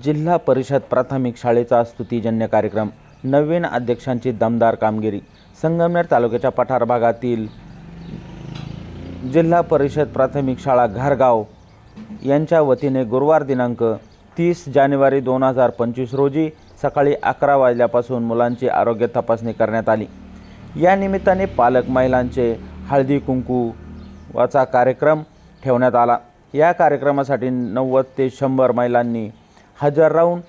जिल्हा परिषद प्राथमिक शाळेचा स्तुतीजन्य कार्यक्रम, नवीन अध्यक्षांची दमदार कामगिरी। संगमनेर तालुक्याच्या पठार भागातील जिल्हा परिषद प्राथमिक शाळा घारगाव यांच्या वतीने गुरुवार दिनांक 30 जानेवारी 2025 रोजी सकाळी 11 वाजल्यापासून मुलांची आरोग्य तपासणी करण्यात आली। या निमित्ताने पालक महिलांचे हळदी कुंकवाचा कार्यक्रम ठेवण्यात आला। या कार्यक्रमासाठी 90 ते 100 महिलांनी हजर राहून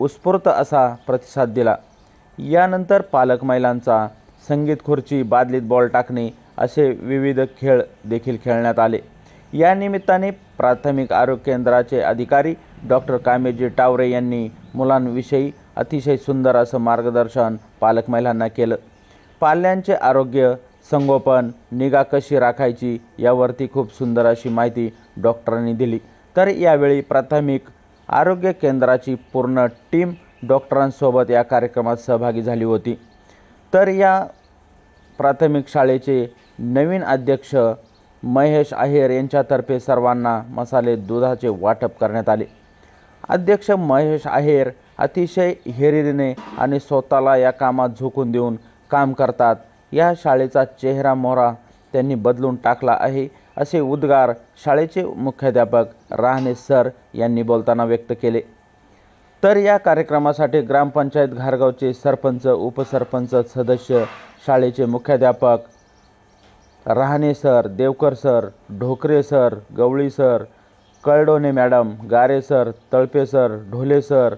उत्स्फूर्त असा प्रतिसाद दिला। यानंतर पालक महिलांचा संगीत खुर्ची, बादलीत बॉल टाकणे असे विविध खेळ देखील खेळण्यात आले। या निमित्ताने प्राथमिक आरोग्य केंद्राचे अधिकारी डॉक्टर कामेजी टावरे यांनी मुलांविषयी अतिशय सुंदर असं मार्गदर्शन पालक महिलांना केलं। पाल्यांचे आरोग्य, संगोपन, निगा कशी राखायची यावरती खूप सुंदर अशी माहिती डॉक्टरांनी दिली। तर यावेळी प्राथमिक आरोग्य केंद्राची पूर्ण टीम डॉक्टरांसोबत या कार्यक्रमात सहभागी झाली होती। तर या प्राथमिक शाळेचे नवीन अध्यक्ष महेश आहेर यांच्यातर्फे सर्वांना मसाले दुधाचे वाटप करण्यात आले। अध्यक्ष महेश आहेर अतिशय हिरिरीने आणि स्वतःला या कामात झोकून देऊन काम करतात। या शाळेचा चेहरा मोहरा त्यांनी बदलून टाकला आहे, असे उद्गार शाळेचे मुख्याध्यापक राहणे सर यांनी बोलताना व्यक्त केले। तर या कार्यक्रमासाठी ग्रामपंचायत घारगावचे सरपंच, उपसरपंच, सदस्य, शाळेचे मुख्याध्यापक Rahane sir, Deokar sir, Dhokare sir, Gawali sir, Kaldone madam, Gare sir, Talpe sir, Dhole sir,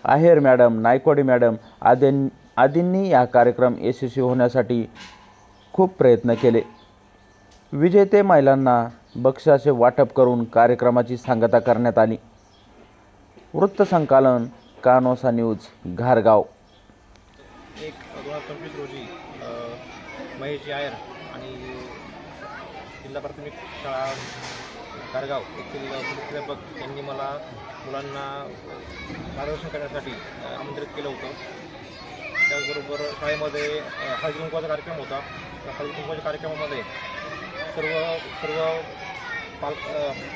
Aher madam, Nayakwadi madam आदींनी या कार्यक्रम यशस्वी होण्यासाठी खूप प्रयत्न केले। विजेते महिलांना बक्षिसाचे वाटप करून कार्यक्रमाची सांगता करण्यात आली। वृत्तसंकलन कानोसा न्यूज, घारगाव। 1/2025 रोजी महेश आहेर आणि जिल्हा प्राथमिक शाळा घारगाव येथील मुख्याध्यापक यांनी मला मुलांना मार्गदर्शन करण्यासाठी आमंत्रित केलं होतं। त्याचबरोबर शाळेमध्ये हळदी कुंकवाचा कार्यक्रम होता। हळदी कुंकवाच्या कार्यक्रमामध्ये सर्व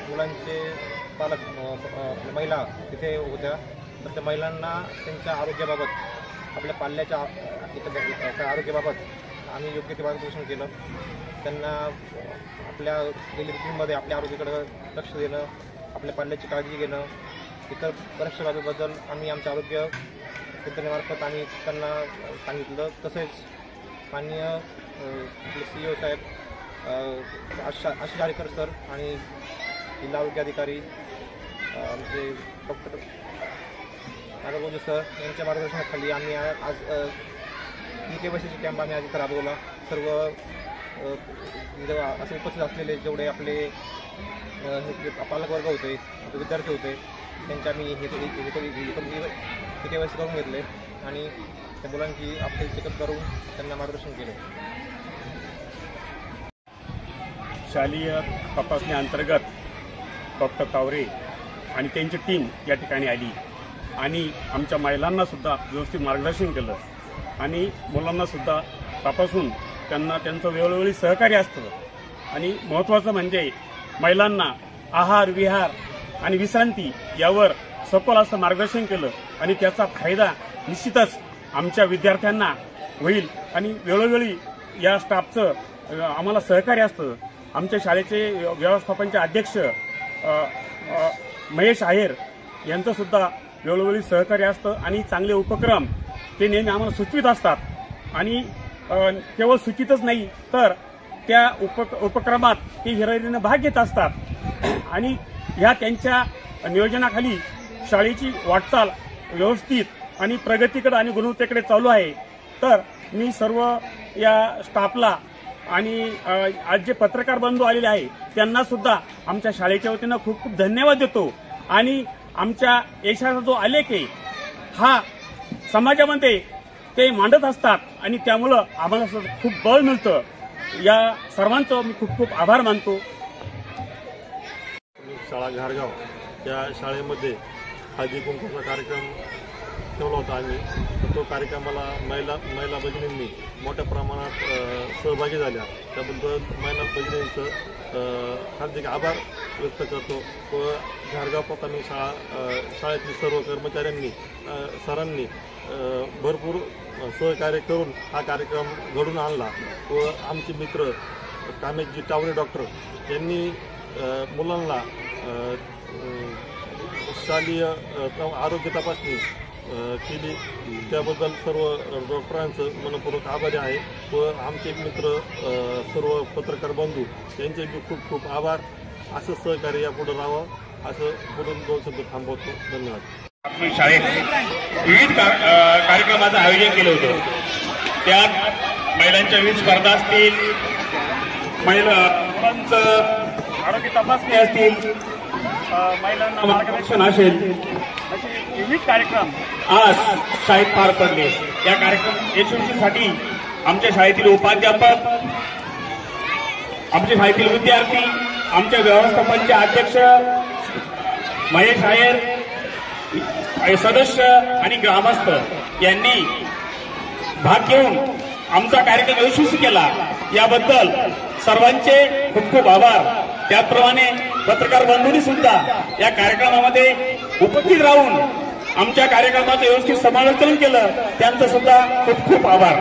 मुलांचे पालक महिला तिथे होत्या। तर त्या महिलांना त्यांच्या आरोग्याबाबत, आपल्या पाल्याच्या आरोग्याबाबत आम्ही योग्य ते मार्गदर्शन केलं। त्यांना आपल्या डेली रुटीनमध्ये आपल्या आरोग्याकडे लक्ष देणं, आपल्या पाल्याची काळजी घेणं, इतर बऱ्याचशा बाबीबद्दल आम्ही आमच्या आरोग्य केंद्रामार्फत आम्ही त्यांना सांगितलं। तसेच माननीय आपले CEO साहेब आशिष जाळीकर सर आणि जिल्हा आरोग्य अधिकारी आमचे डॉक्टर नागरगोजे सर यांच्या मार्गदर्शनाखाली आम्ही आज KYCची कॅम्प आम्ही आज इथं राबवला। सर्व असे उपस्थित असलेले जेवढे आपले पालकवर्ग होते, विद्यार्थी होते, त्यांच्या आम्ही KYC करून घेतले आणि त्या मुलांची आपली चेकअप करून त्यांना मार्गदर्शन केले। शालेय तपासणी अंतर्गत डॉक्टर तावरे आणि त्यांची टीम या ठिकाणी आली आणि आमच्या महिलांना सुद्धा व्यवस्थित मार्गदर्शन केलं आणि मुलांना सुद्धा तपासून त्यांना त्यांचं वेळोवेळी सहकार्य असतं। आणि महत्त्वाचं म्हणजे महिलांना आहार, विहार आणि विश्रांती यावर सखोल असं मार्गदर्शन केलं आणि त्याचा फायदा निश्चितच आमच्या विद्यार्थ्यांना होईल। आणि वेळोवेळी या स्टाफचं आम्हाला सहकार्य असतं। आमच्या शाळेचे व्यवस्थापनाचे अध्यक्ष महेश आहेर यांचं सुद्धा वेळोवेळी सहकार्य असतं आणि चांगले उपक्रम ते नेहमी आम्हाला सुचवित असतात। आणि केवळ सूचितच नाही तर त्या उपक्रमात ते हिरिरीने भाग घेत असतात आणि ह्या त्यांच्या नियोजनाखाली शाळेची वाटचाल व्यवस्थित आणि प्रगतीकडे आणि गुणवत्तेकडे चालू आहे। तर मी सर्व या स्टाफला आणि आज जे पत्रकार बंधू आलेले आहे त्यांना सुद्धा आमच्या शाळेच्या वतीनं खूप खूप धन्यवाद देतो। आणि आमच्या यशाचा जो आलेख आहे हा समाजामध्ये ते मांडत असतात आणि त्यामुळं आम्हाला खूप बळ मिळतं। या सर्वांचं मी खूप खूप आभार मानतो। शाळा घारगाव या शाळेमध्ये हळदी कुंकवाचा कार्यक्रम ठेवला होता आम्ही. तर तो कार्यक्रमाला महिला भगिनींनी मोठ्या प्रमाणात सहभागी झाल्या. त्याबद्दल महिला भगिनींचं हार्दिक आभार व्यक्त करतो. व घारगाव प्राथमिक शाळेतील सर्व कर्मचाऱ्यांनी सरांनी भरपूर सहकार्य करून हा कार्यक्रम घडून आणला. व आमचे मित्र कामेशजी टावरे डॉक्टर यांनी मुलांना शालेय आरोग्य तपासणी केली. त्याबद्दल सर्व डॉक्टरांचं मनपूर्वक आभारी आहे. व आमचे मित्र सर्व पत्रकार बंधू यांचे बी खूप खूप आभार. असं सहकार्य यापुढे राहावं असं बोलून 2 शब्द थांबवतो. धन्यवाद. प्राथमिक शाळेत विविध कार्यक्रमाचं आयोजन केलं होतं. त्यात महिलांच्या विविध स्पर्धा असतील, महिलांचं आरोग्य तपासणी असतील, महिलांना मार्गदर्शन असेल, असे विविध कार्यक्रम आज शाळेत पार पडले. या कार्यक्रम यशस्वीसाठी आमच्या शाळेतील उपाध्यापक, आमच्या शाळेतील विद्यार्थी, आमच्या व्यवस्थापनचे अध्यक्ष महेश आयर, सदस्य आणि ग्रामस्थ यांनी भाग घेऊन आमचा कार्यक्रम यशस्वी केला. याबद्दल सर्वांचे खूप खूप आभार. त्याचप्रमाणे पत्रकार बंधूंनी सुद्धा या कार्यक्रमामध्ये उपस्थित राहून आमच्या कार्यक्रमाचं व्यवस्थित समालोचन केलं. त्यांचं सुद्धा खूप खूप आभार.